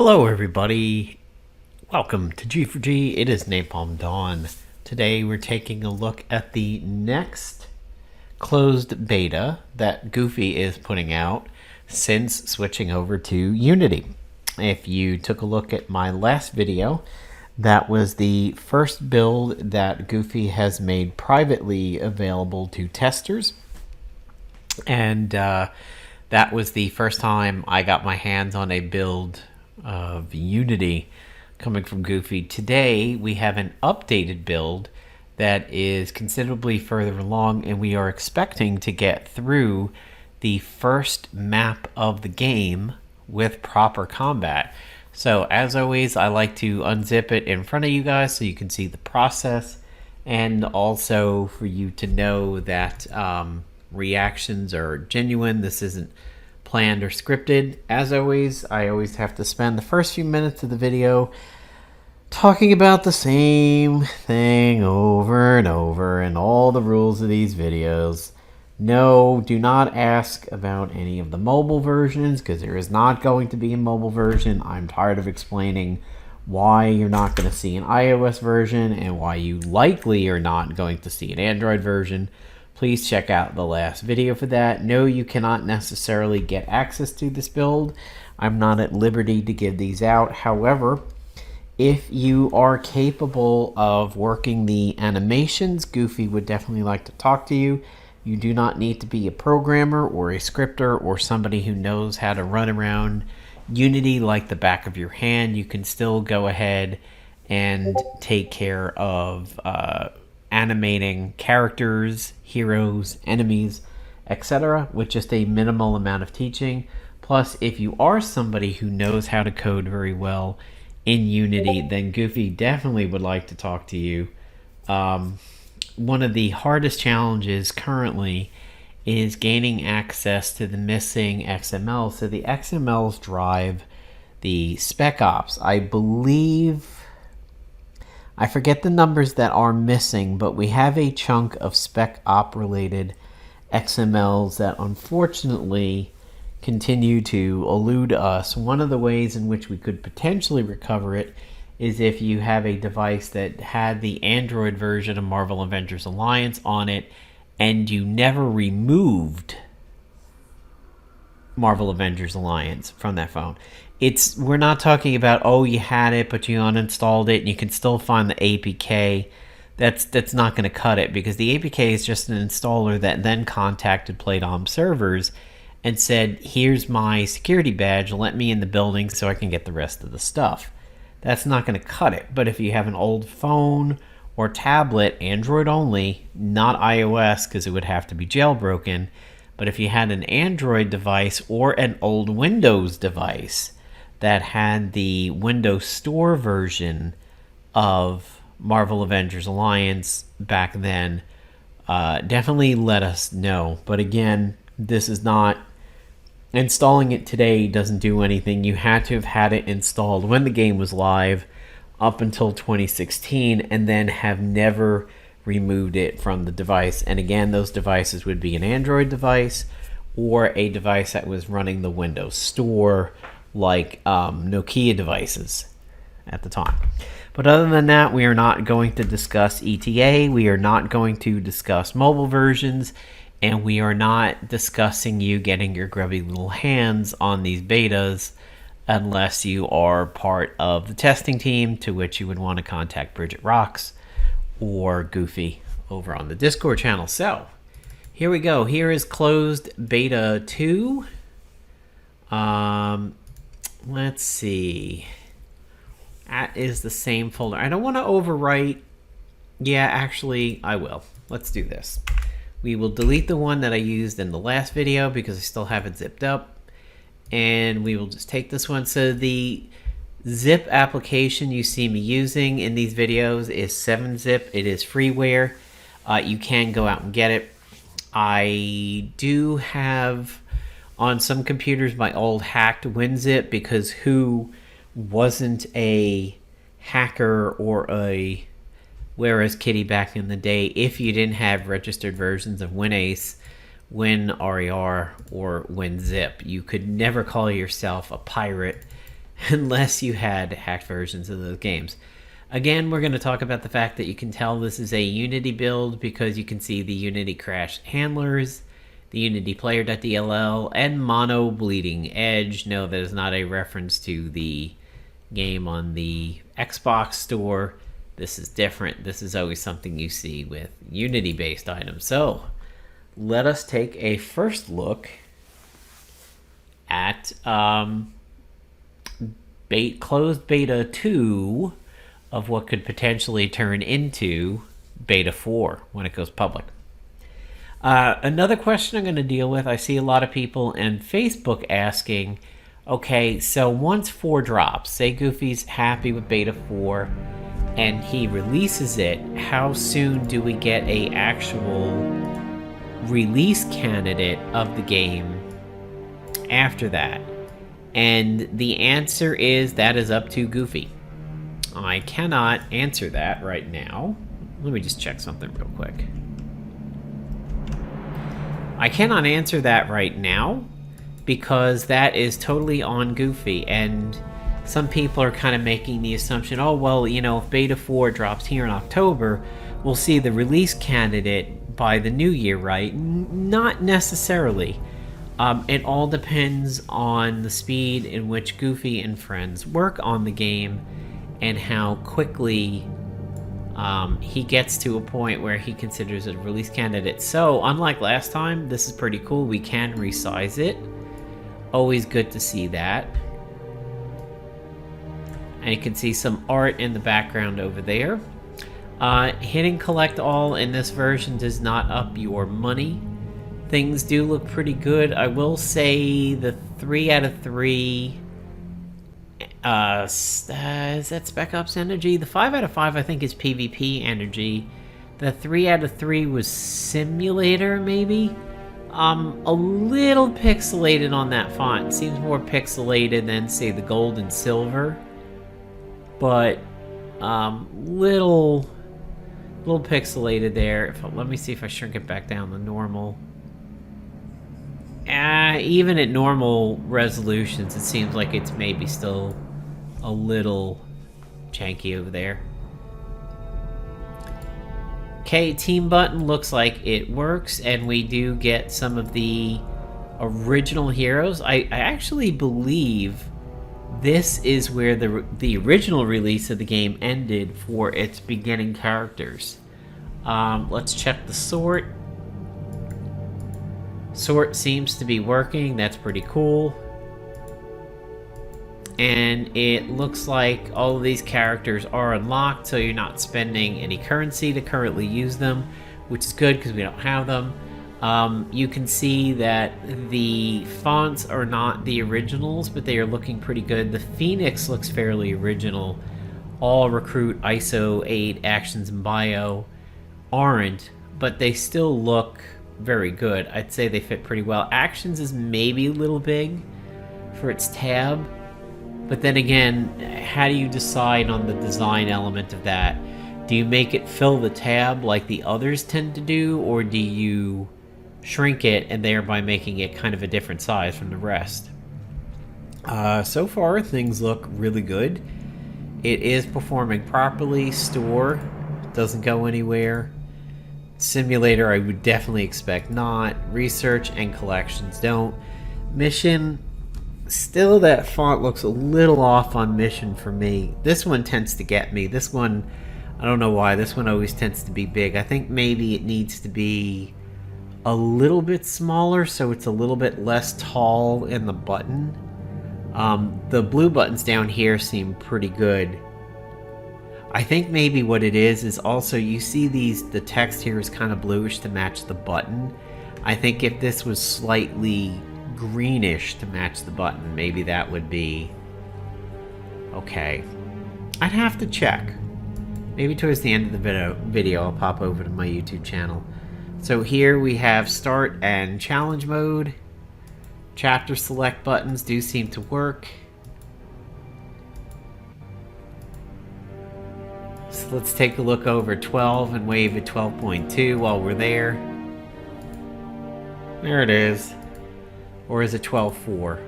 Hello everybody, welcome to G4G. It is Napalm Dawn. Today we're taking a look at the next closed beta that Goofy is putting out since switching over to Unity. If you took a look at my last video, that was the first build that Goofy has made privately available to testers. And that was the first time I got my hands on a build of Unity coming from Goofy. Today we have an updated build that is considerably further along, and we are expecting to get through the first map of the game with proper combat. So as always, I like to unzip it in front of you guys so you can see the process, and also for you to know that reactions are genuine. This isn't planned or scripted. As always, I always have to spend the first few minutes of the video talking about the same thing over and over and all the rules of these videos. No, do not ask about any of the mobile versions, because there is not going to be a mobile version. I'm tired of explaining why you're not going to see an iOS version and why you likely are not going to see an Android version. Please check out the last video for that. No, you cannot necessarily get access to this build. I'm not at liberty to give these out. However, if you are capable of working the animations, Goofy would definitely like to talk to you. You do not need to be a programmer or a scripter or somebody who knows how to run around Unity like the back of your hand. You can still go ahead and take care of animating characters, heroes, enemies, etc. with just a minimal amount of teaching. Plus, if you are somebody who knows how to code very well in Unity, then Goofy definitely would like to talk to you. One of the hardest challenges currently is gaining access to the missing XML. So the XMLs drive the spec ops. I believe, I forget the numbers that are missing, but we have a chunk of spec op related XMLs that unfortunately continue to elude us. One of the ways in which we could potentially recover it is if you have a device that had the Android version of Marvel Avengers Alliance on it and you never removed Marvel Avengers Alliance from that phone. We're not talking about, oh, you had it but you uninstalled it and you can still find the APK. That's not going to cut it, because the APK is just an installer that then contacted Playdom servers and said, here's my security badge, let me in the building so I can get the rest of the stuff. That's not going to cut it. But if you have an old phone or tablet, Android only, not iOS because it would have to be jailbroken, but if you had an Android device or an old Windows device that had the Windows Store version of Marvel Avengers Alliance back then, definitely let us know. But again, this is not, installing it today doesn't do anything. You had to have had it installed when the game was live up until 2016 and then have never removed it from the device. And again, those devices would be an Android device or a device that was running the Windows Store, like Nokia devices at the time. But other than that, we are not going to discuss ETA, we are not going to discuss mobile versions, and we are not discussing you getting your grubby little hands on these betas unless you are part of the testing team, to which you would want to contact Bridget Rocks or Goofy over on the Discord channel. So here we go. Here is closed beta 2. Let's see. That is the same folder. I don't want to overwrite. Yeah, actually, I will. Let's do this. We will delete the one that I used in the last video because I still have it zipped up. And we will just take this one. So the zip application you see me using in these videos is 7-Zip. It is freeware. You can go out and get it. I do have on some computers my old hacked WinZip, because who wasn't a hacker or a Whereas Kitty back in the day, if you didn't have registered versions of WinAce, WinRAR, or WinZip, you could never call yourself a pirate unless you had hacked versions of those games. Again, we're going to talk about the fact that you can tell this is a Unity build because you can see the Unity crash handlers, the Unity player.dll, and mono bleeding edge. No, that is not a reference to the game on the Xbox store. This is different. This is always something you see with Unity-based items. So, let us take a first look at closed beta 2 of what could potentially turn into beta 4 when it goes public. Another question I'm going to deal with, I see a lot of people in Facebook asking, okay, so once 4 drops, say Goofy's happy with beta 4 and he releases it, how soon do we get a actual release candidate of the game after that? And the answer is that is up to Goofy. I cannot answer that right now. Let me just check something real quick. I cannot answer that right now because that is totally on Goofy, and some people are kind of making the assumption, oh, well, you know, if beta 4 drops here in October, we'll see the release candidate by the new year, right? Not necessarily. It all depends on the speed in which Goofy and friends work on the game and how quickly he gets to a point where he considers it a release candidate. So, unlike last time, this is pretty cool. We can resize it. Always good to see that. And you can see some art in the background over there. Hitting collect all in this version does not up your money. Things do look pretty good. I will say the 3 out of 3... is that Spec Ops energy? The 5 out of 5 I think is PvP energy. The 3 out of 3 was simulator, maybe? A little pixelated on that font. Seems more pixelated than, say, the gold and silver. But, little pixelated there. Let me see if I shrink it back down to normal. Even at normal resolutions, it seems like it's maybe still a little janky over there. Okay, team button looks like it works, and we do get some of the original heroes. I actually believe this is where the original release of the game ended for its beginning characters. Let's check the sort. Sort seems to be working. That's pretty cool. And it looks like all of these characters are unlocked, so you're not spending any currency to currently use them, which is good because we don't have them. You can see that the fonts are not the originals, but they are looking pretty good. The Phoenix looks fairly original. All Recruit, ISO, 8, Actions, and Bio aren't, but they still look very good. I'd say they fit pretty well. Actions is maybe a little big for its tab, but then again, how do you decide on the design element of that? Do you make it fill the tab like the others tend to do, or do you shrink it and thereby making it kind of a different size from the rest? So far, things look really good. It is performing properly. Store doesn't go anywhere. Simulator, I would definitely expect not. Research and collections don't. Mission, still that font looks a little off on Mission for me. This one tends to get me. This one, I don't know why, this one always tends to be big. I think maybe it needs to be a little bit smaller so it's a little bit less tall in the button. The blue buttons down here seem pretty good. I think maybe what it is also you see the text here is kind of bluish to match the button. I think if this was slightly greenish to match the button, maybe that would be okay. I'd have to check. Maybe towards the end of the video I'll pop over to my YouTube channel. So here we have start and challenge mode. Chapter select buttons do seem to work. So let's take a look over 12 and wave at 12.2 while we're there. There it is. Or is it 12.4?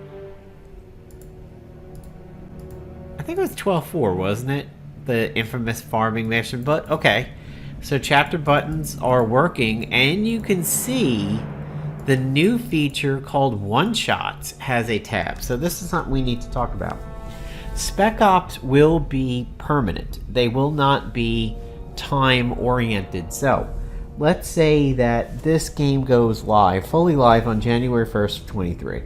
think it was 12.4, wasn't it? The infamous farming mission, but okay. So chapter buttons are working, and you can see the new feature called One Shots has a tab. So this is something we need to talk about. Spec Ops will be permanent. They will not be time-oriented. So let's say that this game goes live, fully live on January 1st of 23.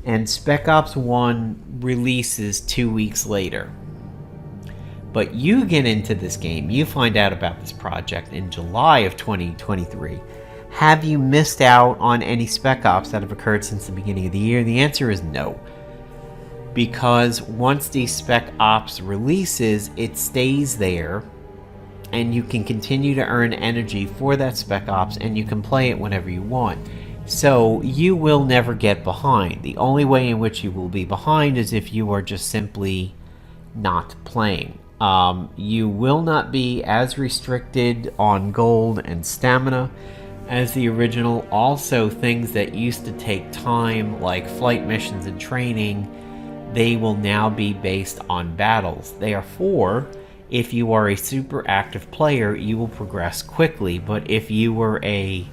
And Spec Ops 1 releases 2 weeks later. But you get into this game, you find out about this project in July of 2023. Have you missed out on any Spec Ops that have occurred since the beginning of the year? The answer is no. Because once the Spec Ops releases, it stays there, and you can continue to earn energy for that Spec Ops, and you can play it whenever you want. So you will never get behind. The only way in which you will be behind is if you are just simply not playing. You will not be as restricted on gold and stamina as the original. Also, things that used to take time, like flight missions and training, they will now be based on battles. Therefore, if you are a super active player, you will progress quickly. But if you were a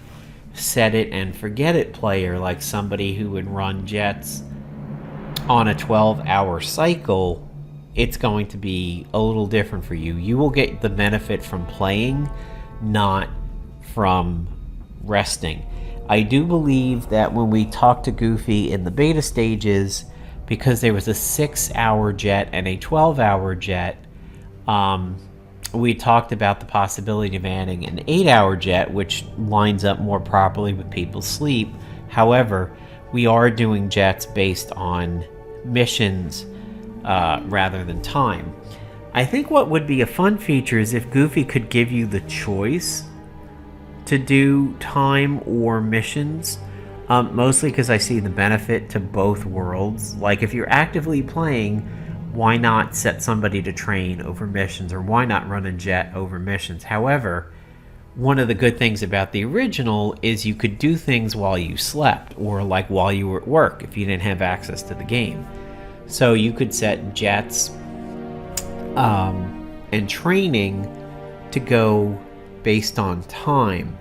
set it and forget it player, like somebody who would run jets on a 12-hour cycle, it's going to be a little different for you. You will get the benefit from playing, not from resting. I do believe that when we talked to Goofy in the beta stages, because there was a 6-hour jet and a 12-hour jet, we talked about the possibility of adding an 8-hour jet, which lines up more properly with people's sleep. However, we are doing jets based on missions rather than time. I think what would be a fun feature is if Goofy could give you the choice to do time or missions, mostly because I see the benefit to both worlds. Like, if you're actively playing, why not set somebody to train over missions, or why not run a jet over missions? However, one of the good things about the original is you could do things while you slept, or like while you were at work if you didn't have access to the game. So you could set jets and training to go based on time.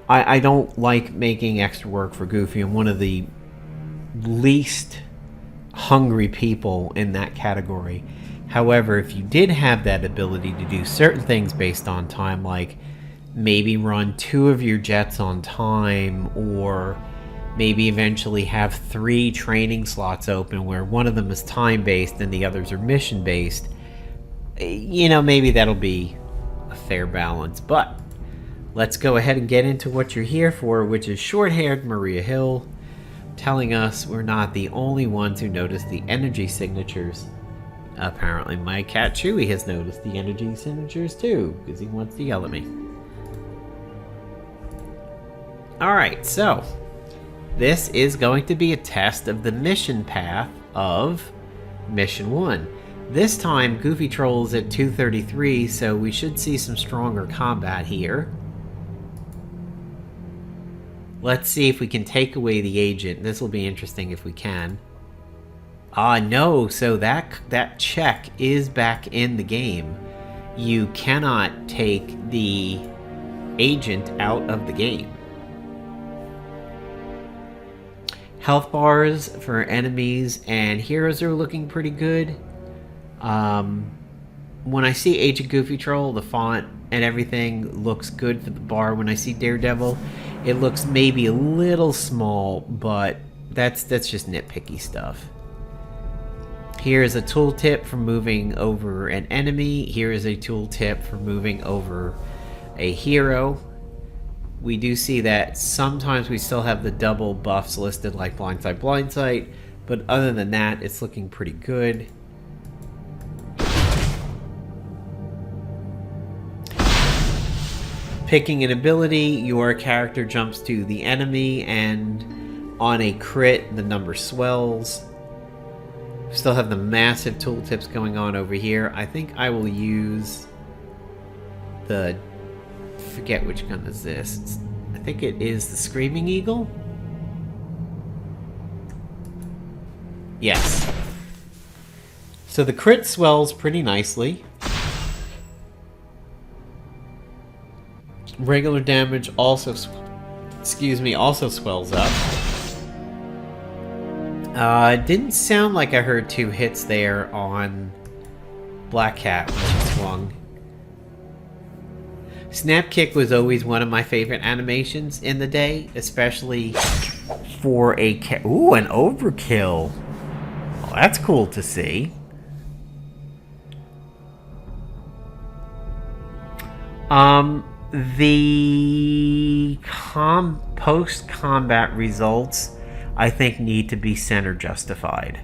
I don't like making extra work for Goofy. I'm one of the least hungry people in that category. However, if you did have that ability to do certain things based on time, like maybe run 2 of your jets on time, or maybe eventually have 3 training slots open where one of them is time-based and the others are mission-based, maybe that'll be a fair balance. But let's go ahead and get into what you're here for, which is short-haired Maria Hill telling us we're not the only ones who noticed the energy signatures. Apparently my cat Chewy has noticed the energy signatures too, because he wants to yell at me. Alright, so this is going to be a test of the mission path of Mission 1. This time Goofy Troll's at 233, so we should see some stronger combat here. Let's see if we can take away the agent. This will be interesting if we can. No, so that check is back in the game. You cannot take the agent out of the game. Health bars for enemies and heroes are looking pretty good. When I see Agent Goofy Troll, the font and everything looks good for the bar. When I see Daredevil, it looks maybe a little small, but that's just nitpicky stuff. Here's a tooltip for moving over an enemy. Here is a tooltip for moving over a hero. We do see that sometimes we still have the double buffs listed like Blindside, but other than that, it's looking pretty good. Picking an ability, your character jumps to the enemy, and on a crit, the number swells. Still have the massive tooltips going on over here. I think I will use the... forget which gun is this. I think it is the Screaming Eagle. Yes. So the crit swells pretty nicely. Regular damage also, also swells up. It didn't sound like I heard 2 hits there on Black Cat when she swung. Snap Kick was always one of my favorite animations in the day, especially for a ooh, an overkill. Well, that's cool to see. The post-combat results, I think, need to be center justified.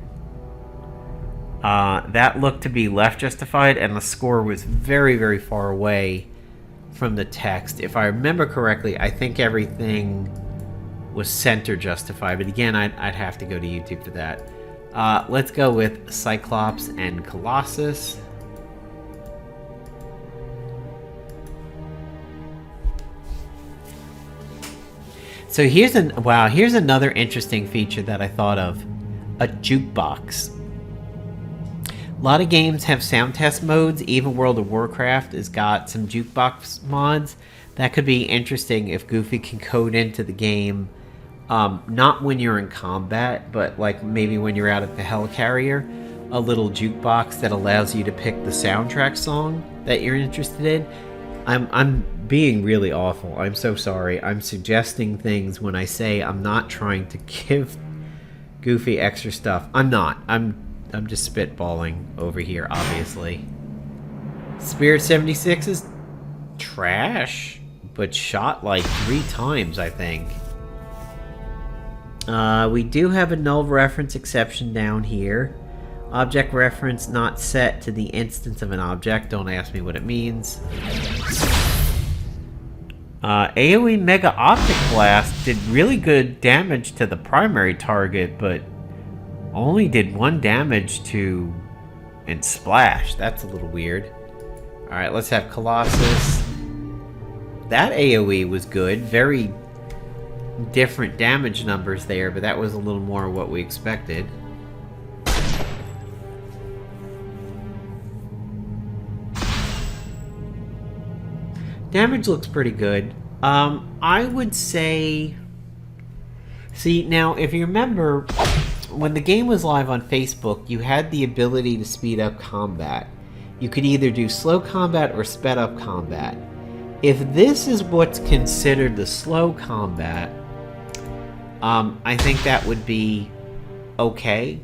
That looked to be left justified, and the score was very, very far away from the text. If I remember correctly, I think everything was center justified, but again, I'd have to go to YouTube for that. Let's go with Cyclops and Colossus. So here's another interesting feature that I thought of. A jukebox. A lot of games have sound test modes. Even World of Warcraft has got some jukebox mods. That could be interesting if Goofy can code into the game. Not when you're in combat, but like maybe when you're out at the helicarrier. A little jukebox that allows you to pick the soundtrack song that you're interested in. I'm being really awful. I'm so sorry. I'm suggesting things when I say I'm not trying to give Goofy extra stuff. I'm not. I'm just spitballing over here, obviously. Spirit 76 is trash, but shot like 3 times, I think. We do have a null reference exception down here. Object reference not set to the instance of an object. Don't ask me what it means. AoE Mega Optic Blast did really good damage to the primary target, but only did 1 damage to and Splash. That's a little weird. Alright, let's have Colossus. That AoE was good. Very different damage numbers there, but that was a little more what we expected. Damage looks pretty good. I would say... See, now, if you remember, when the game was live on Facebook, you had the ability to speed up combat. You could either do slow combat or sped up combat. If this is what's considered the slow combat, I think that would be okay.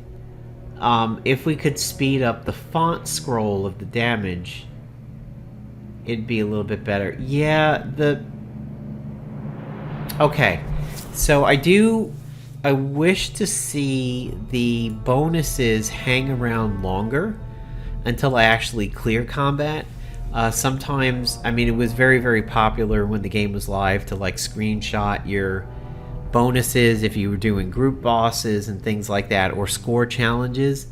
If we could speed up the font scroll of the damage, it'd be a little bit better. Yeah, okay. So I wish to see the bonuses hang around longer until I actually clear combat. Sometimes, I mean, it was very, very popular when the game was live to like screenshot your bonuses if you were doing group bosses and things like that, or score challenges.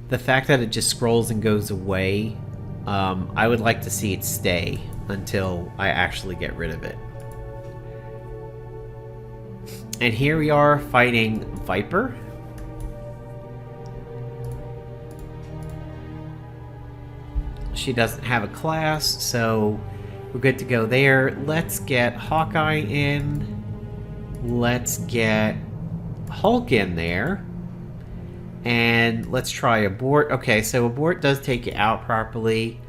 The fact that it just scrolls and goes away, I would like to see it stay until I actually get rid of it. And here we are fighting Viper. She doesn't have a class, so we're good to go there. Let's get Hawkeye in. Let's get Hulk in there. And let's try Abort. Okay, so Abort does take you out properly.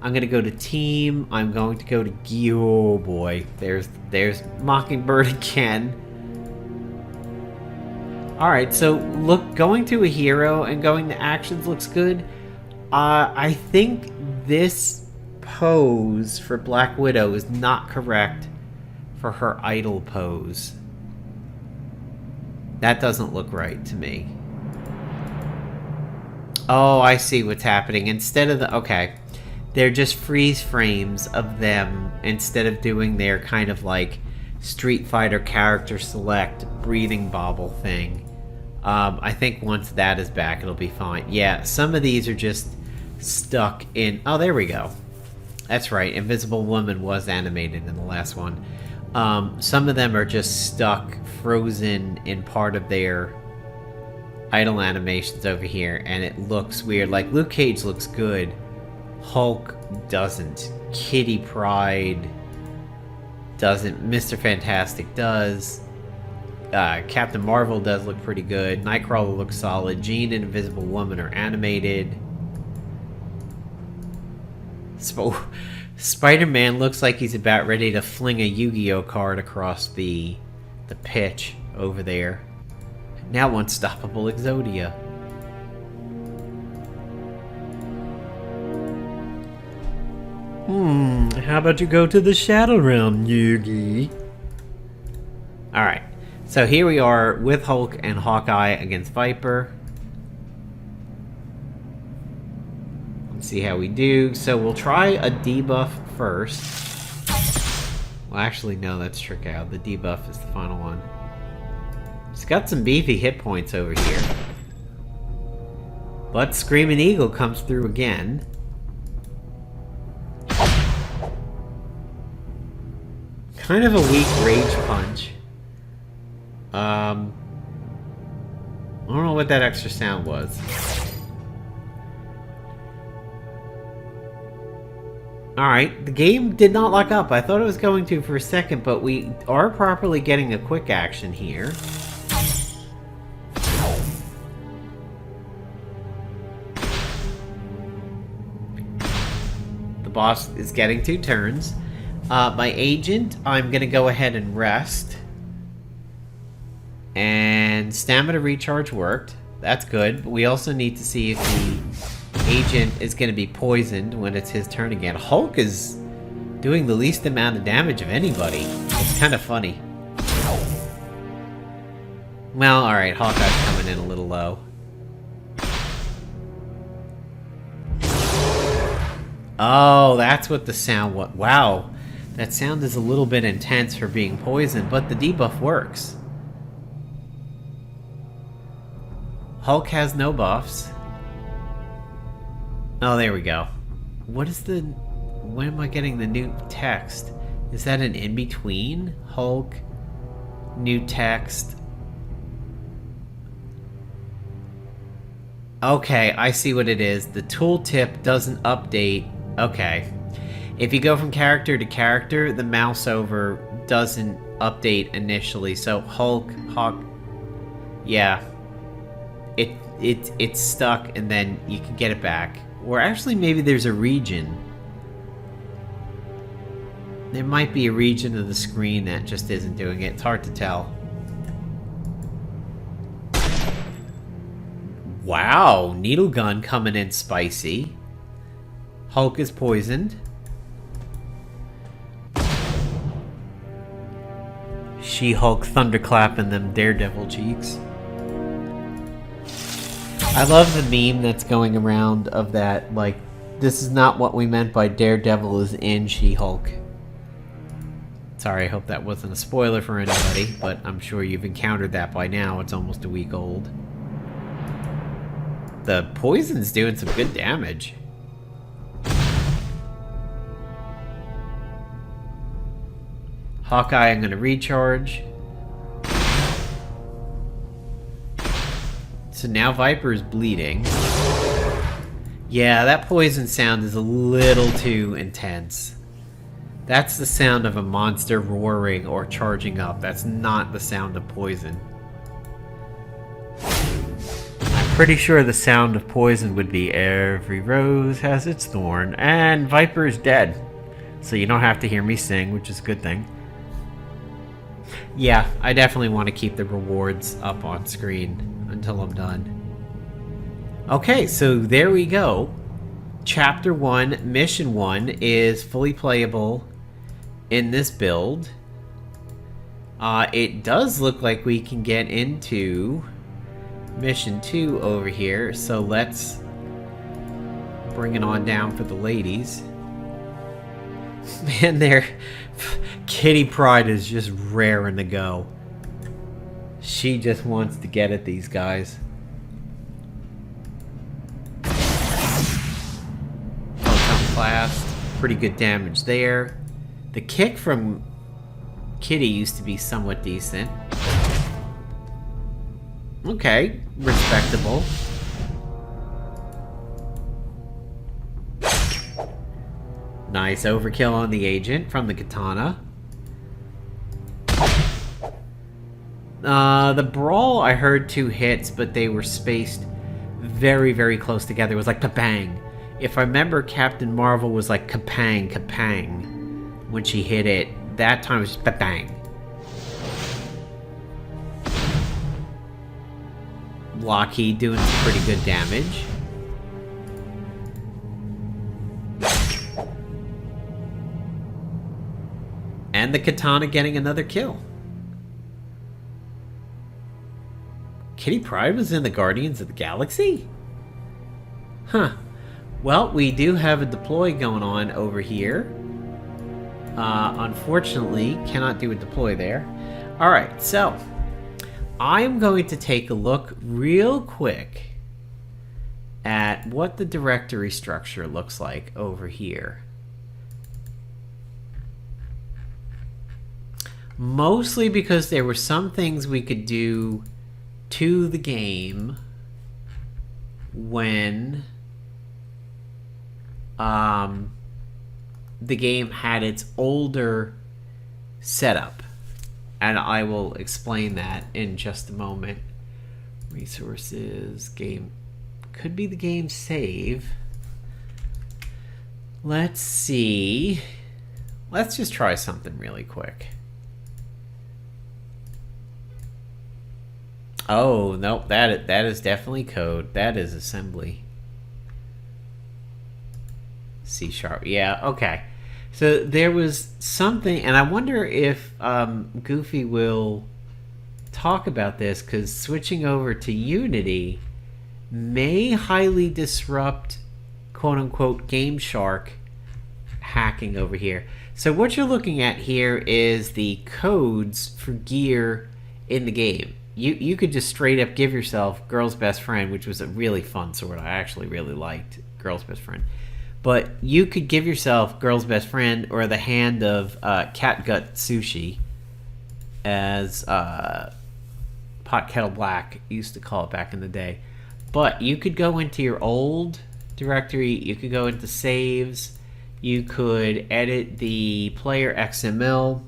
I'm going to go to Team. I'm going to go to oh boy. There's Mockingbird again. Alright, so look, going to a hero and going to actions looks good. I think this pose for Black Widow is not correct for her idle pose. That doesn't look right to me. Oh, I see what's happening. Instead of the... Okay. They're just freeze frames of them instead of doing their kind of like Street Fighter character select breathing bobble thing. I think once that is back, it'll be fine. Yeah, some of these are just stuck in... Oh, there we go. That's right. Invisible Woman was animated in the last one. Some of them are just stuck, frozen in part of their idle animations over here, and it looks weird. Like, Luke Cage looks good. Hulk doesn't. Kitty Pryde doesn't. Mr. Fantastic does. Captain Marvel does look pretty good. Nightcrawler looks solid. Jean and Invisible Woman are animated. Spider-Man looks like he's about ready to fling a Yu-Gi-Oh card across the pitch over there. Now Unstoppable Exodia. How about you go to the Shadow Realm, Yugi? Alright, so here we are with Hulk and Hawkeye against Viper. Let's see how we do. So we'll try a debuff first. Well, actually, no, that's Trick Out. The debuff is the final one. He's got some beefy hit points over here. But Screaming Eagle comes through again. Kind of a weak Rage Punch. I don't know what that extra sound was. Alright, the game did not lock up. I thought it was going to for a second, but we are properly getting a quick action here. The boss is getting 2 turns. My agent, I'm going to go ahead and rest. And stamina recharge worked. That's good. But we also need to see if the agent is going to be poisoned when it's his turn again. Hulk is doing the least amount of damage of anybody. It's kind of funny. Well, alright, Hawkeye's coming in a little low. Oh, that's what the sound was. Wow. That sound is a little bit intense for being poisoned, but the debuff works. Hulk has no buffs. Oh, there we go. What is the... When am I getting the new text? Is that an in-between? Hulk, new text. Okay, I see what it is. The tooltip doesn't update. Okay. If you go from character to character, the mouse over doesn't update initially. So Hulk, Hawk... Yeah. It's stuck, and then you can get it back. Or actually, maybe there's a region. There might be a region of the screen that just isn't doing it. It's hard to tell. Wow, needle gun coming in spicy. Hulk is poisoned. She-Hulk thunderclapping them Daredevil cheeks. I love the meme that's going around of that, like, this is not what we meant by Daredevil is in She-Hulk. Sorry, I hope that wasn't a spoiler for anybody, but I'm sure you've encountered that by now. It's almost a week old. The poison's doing some good damage. Hawkeye, I'm going to recharge. So now Viper's bleeding. Yeah, that poison sound is a little too intense. That's the sound of a monster roaring or charging up. That's not the sound of poison. I'm pretty sure the sound of poison would be every rose has its thorn, and Viper is dead. So you don't have to hear me sing, which is a good thing. Yeah, I definitely want to keep the rewards up on screen until I'm done. Okay, so there we go. Chapter 1, Mission 1 is fully playable in this build. It does look like we can get into Mission 2 over here, so let's bring it on down for the ladies. Man, their Kitty Pryde is just raring to go. She just wants to get at these guys. Photon Blast, pretty good damage there. The kick from Kitty used to be somewhat decent. Okay, respectable. Nice overkill on the agent from the katana. The brawl, I heard 2 hits, but they were spaced very, very close together. It was like ka-bang. If I remember, Captain Marvel was like ka-pang, ka-pang when she hit it. That time it was just ba-bang. Lockheed doing some pretty good damage. And the katana getting another kill. Kitty Pryde was in the Guardians of the Galaxy? Huh. Well, we do have a deploy going on over here. Unfortunately, cannot do a deploy there. Alright, so I'm going to take a look real quick at what the directory structure looks like over here. Mostly because there were some things we could do to the game when the game had its older setup, and I will explain that in just a moment. Resources, game, could be the game save. Let's see. Let's just try something really quick. Oh, nope, that is definitely code. That is assembly. C#. Yeah, okay. So there was something, and I wonder if Goofy will talk about this, because switching over to Unity may highly disrupt quote-unquote Game Shark hacking over here. So what you're looking at here is the codes for gear in the game. You could just straight up give yourself Girl's Best Friend, which was a really fun sword. I actually really liked Girl's Best Friend. But you could give yourself Girl's Best Friend or the Hand of Catgut Sushi, as Pot Kettle Black used to call it back in the day. But you could go into your old directory, you could go into saves, you could edit the player XML.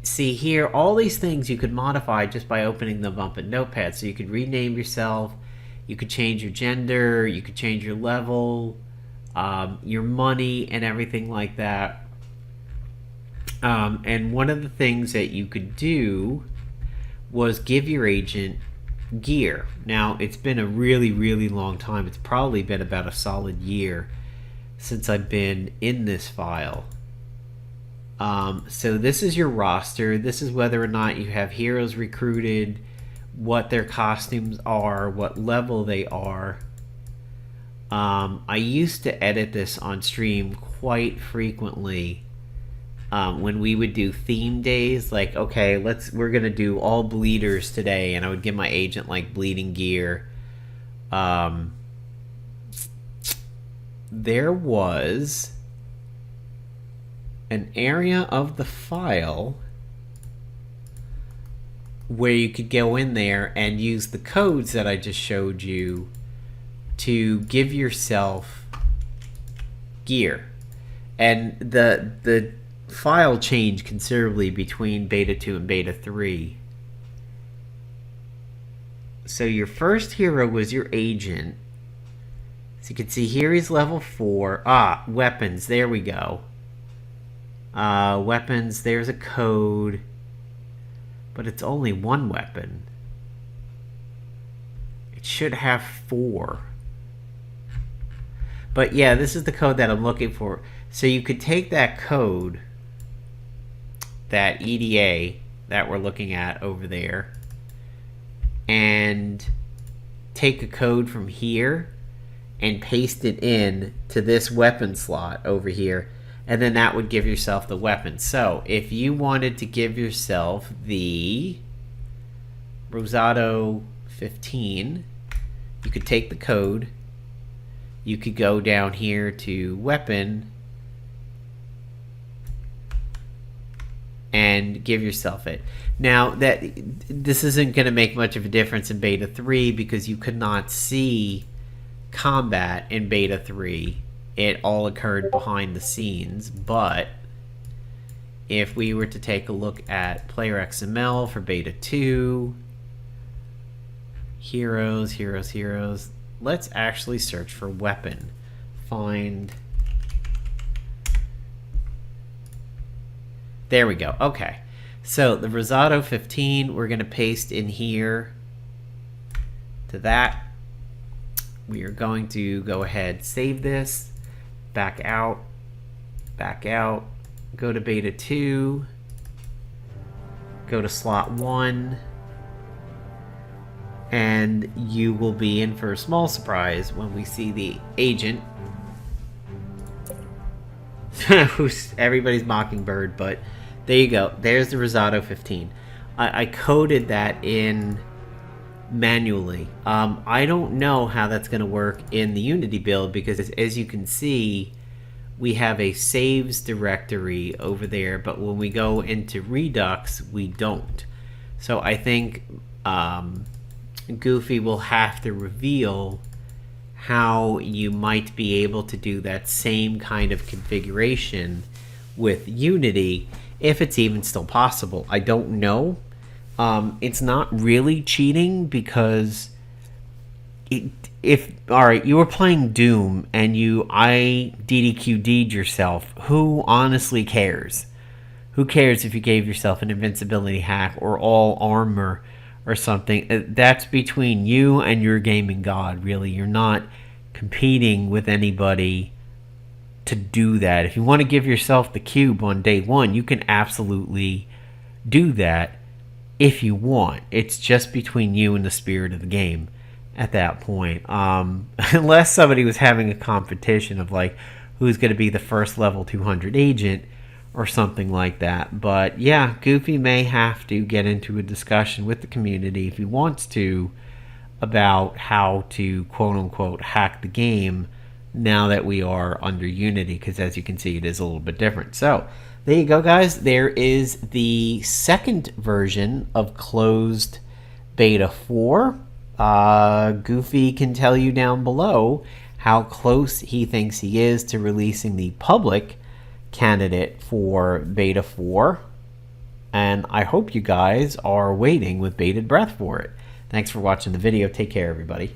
See here, all these things you could modify just by opening them up in Notepad. So you could rename yourself, you could change your gender, you could change your level, your money, and everything like that. And one of the things that you could do was give your agent gear. Now, it's been a really, really long time. It's probably been about a solid year since I've been in this file. So this is your roster. This is whether or not you have heroes recruited, what their costumes are, what level they are. I used to edit this on stream quite frequently when we would do theme days. Like, okay, we're gonna do all bleeders today, and I would give my agent like bleeding gear. There was an area of the file where you could go in there and use the codes that I just showed you to give yourself gear. And the file changed considerably between beta 2 and beta 3. So your first hero was your agent. So you can see here he's level 4. Weapons, there we go. Weapons, there's a code, but it's only one weapon. It should have 4. But yeah, this is the code that I'm looking for. So you could take that code, that EDA that we're looking at over there, and take a code from here and paste it in to this weapon slot over here. And then that would give yourself the weapon. So if you wanted to give yourself the Rosado 15, you could take the code. You could go down here to weapon. and give yourself it. Now, that this isn't going to make much of a difference in beta 3 because you could not see combat in beta 3. It all occurred behind the scenes. But if we were to take a look at player XML for beta 2, heroes, let's actually search for weapon. Find. There we go. Okay. So the Rosado 15, we're going to paste in here to that. We are going to go ahead, save this, back out, go to beta 2, go to slot 1, and you will be in for a small surprise when we see the agent, who's everybody's Mockingbird, but there you go. There's the Rosado 15. I coded that in manually. I don't know how that's going to work in the Unity build because, as you can see, we have a saves directory over there, but when we go into Redux, we don't. So I think Goofy will have to reveal how you might be able to do that same kind of configuration with Unity, if it's even still possible. I don't know. It's not really cheating because alright, you were playing Doom and you IDDQD'd yourself, who honestly cares? Who cares if you gave yourself an invincibility hack or all armor or something? That's between you and your gaming god, really. You're not competing with anybody to do that. If you want to give yourself the cube on day 1, you can absolutely do that if you want. It's just between you and the spirit of the game at that point. Unless somebody was having a competition of like who's going to be the first level 200 agent or something like that. But yeah, Goofy may have to get into a discussion with the community if he wants to about how to quote-unquote hack the game now that we are under Unity, because as you can see, it is a little bit different. So there you go, guys. There is the second version of closed beta 4. Goofy can tell you down below how close he thinks he is to releasing the public candidate for beta 4. And I hope you guys are waiting with bated breath for it. Thanks for watching the video. Take care, everybody.